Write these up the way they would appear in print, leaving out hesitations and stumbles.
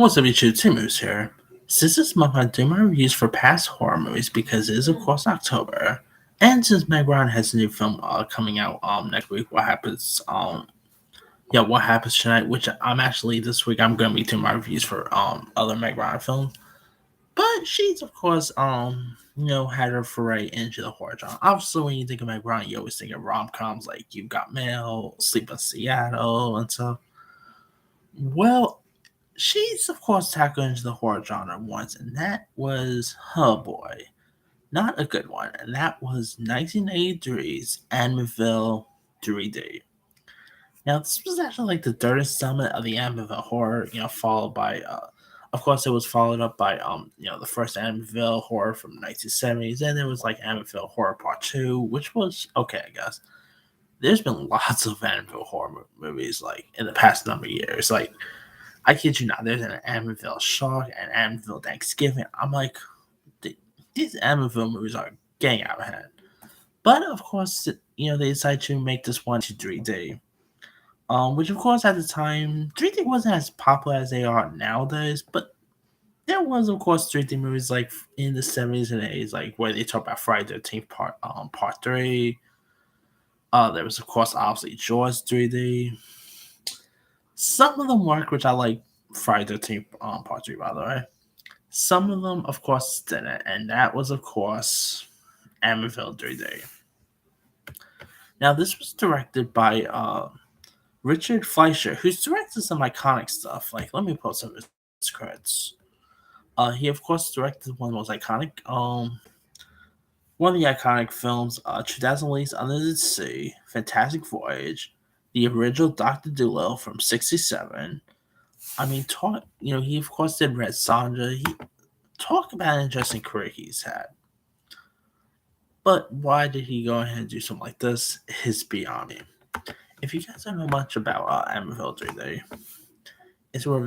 What's up, YouTube? Tim Moose here. Since this month, I do my reviews for past horror movies because it is, of course, October. And since Meg Ryan has a new film coming out next week, what happens tonight? Which I'm actually this week I'm gonna be doing my reviews for other Meg Ryan films. But she's of course had her foray into the horror genre. Obviously, when you think of Meg Ryan, you always think of rom coms like You've Got Mail, Sleep in Seattle, and stuff. Well, she's of course tackled into the horror genre once, and that was, oh boy, not a good one. And that was 1983's Amityville 3D. Now, this was actually like the third installment of the Amityville horror, followed by, of course, it was followed up by, the first Amityville horror from the 1970s. Then there was like Amityville Horror Part 2, which was okay, I guess. There's been lots of Amityville horror movies like in the past number of years. Like, I kid you not, there's an Amityville Shock and Amityville Thanksgiving. I'm like, these Amityville movies are getting out of hand. But of course, they decided to make this one to 3D. Which of course at the time, 3D wasn't as popular as they are nowadays, but there was of course 3D movies like in the 70s and 80s, like where they talk about Friday the 13th part 3. There was of course obviously Jaws 3D. Some of them work, which I like Friday the 13th part 3, by the way. Some of them, of course, didn't, and that was, of course, Amityville 3D. Now, this was directed by Richard Fleischer, who's directed some iconic stuff. Like, let me pull some of his credits. He, of course, directed one of the most iconic, one of the iconic films, 2000 Leagues Under the Sea, Fantastic Voyage, the original Dr. Dolittle from '67. I mean, he of course did Red Sonja. He talk about an interesting career he's had. But why did he go ahead and do something like this is beyond me. If you guys don't know much about Amityville 3D, it's where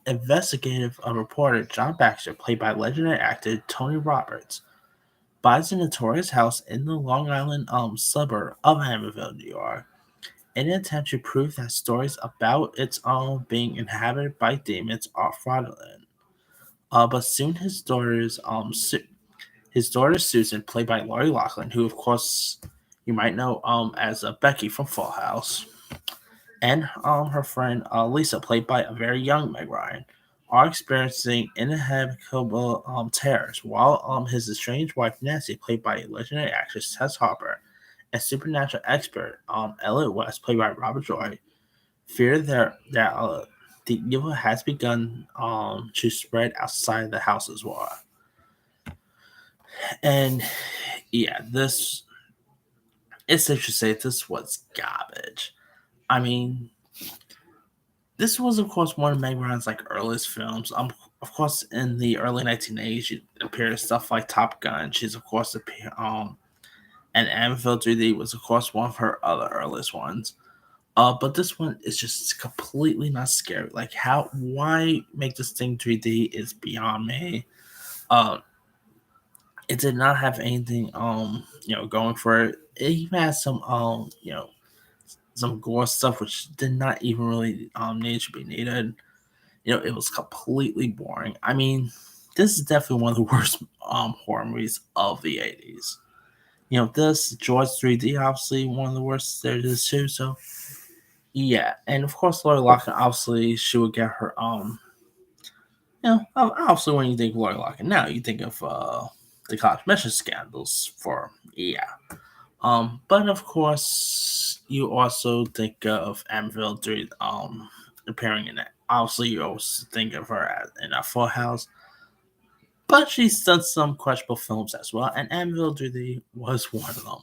investigative reporter John Baxter, played by legendary actor Tony Roberts, buys a notorious house in the Long Island suburb of Amityville, New York, in an attempt to prove that stories about its own being inhabited by demons are fraudulent. But soon his daughter Susan, played by Lori Loughlin, who of course you might know as Becky from Full House, and her friend Lisa, played by a very young Meg Ryan, are experiencing inhabitable terrors, while his estranged wife Nancy, played by legendary actress Tess Harper, and supernatural expert Elliot West, played by Robert Joy, fear that the evil has begun to spread outside the house as well. And yeah, it's safe to say this was garbage. I mean, this was of course one of Meg Ryan's like earliest films. Of course, in the early 1980s, she appeared in stuff like Top Gun. She's of course and Amityville 3D was of course one of her other earliest ones. But this one is just completely not scary. Like, why make this thing 3D is beyond me. It did not have anything, going for it. It even has some, some gore stuff which did not even really need to be needed. It was completely boring. I mean, this is definitely one of the worst horror movies of the 80s. This Jaws 3D, obviously one of the worst there is too. So yeah, and of course Lori Loughlin, obviously she would get her obviously when you think Lori Loughlin now, you think of the college mission scandals for but of course you also think of Amityville 3 appearing in it. Obviously you also think of her in a Full House. But she's done some questionable films as well, and Amityville 3D was one of them.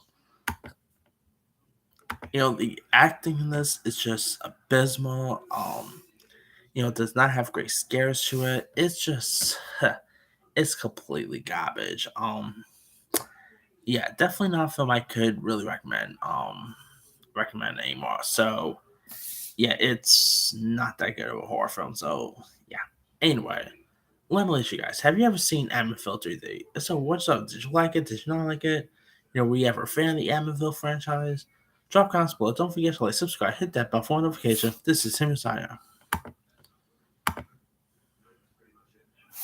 The acting in this is just abysmal. It does not have great scares to it. It's just, it's completely garbage. Yeah, definitely not a film I could really recommend anymore. So, yeah, it's not that good of a horror film. So, yeah. Anyway, let me ask you guys: have you ever seen Amityville 3D? So, what's up? Did you like it? Did you not like it? Were you ever a fan of the Amityville franchise? Drop comments below. Don't forget to like, subscribe, hit that bell for notification. This is Tim Messiah.